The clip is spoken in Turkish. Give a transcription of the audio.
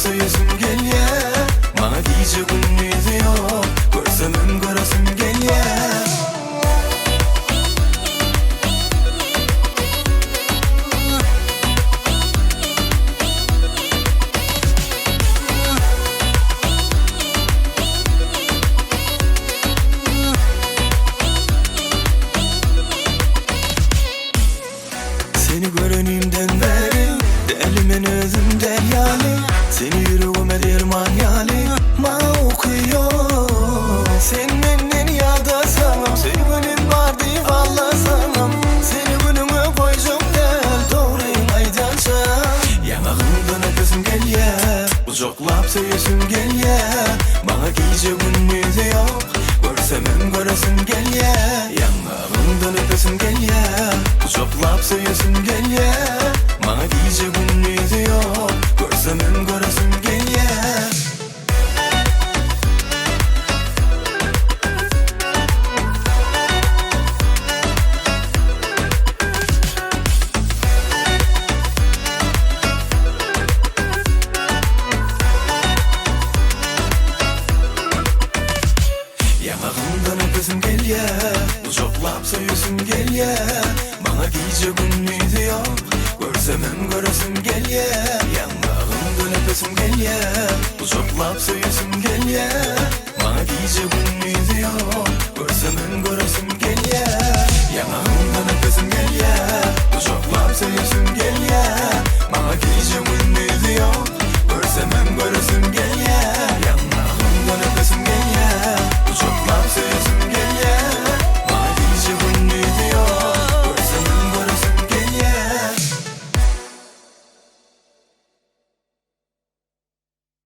söylesin gel ya. Bana diyecek ümidi yok, görsem göresim gel ya. Seni görenimden beri delimin özümden yani. Seni yüreğime derman yani ma okuyor. Sen benden yada sanam, sevgilim var diye valla sanam. Seni günüme koyacağım del, doğrayım aydanşam. Yanağımdan öpesim gel ya, kucaklap söylesin gel ya. Bana giyecek ümidi yok, görsem göresim gel ya. Yanağımdan öpesim gel ya, kucaklap söylesin gel ya. Bana diyecek ümidi yok, görsem göresim gel ya. Yanağımdan öpesim gel ya, kucaklap söylesin gel ya. Bana diyecek ümidi yok, görsem göresim gel ya. Yanağımdan öpesim gel ya, kucaklap söylesin gel ya. Bana diyecek ümidi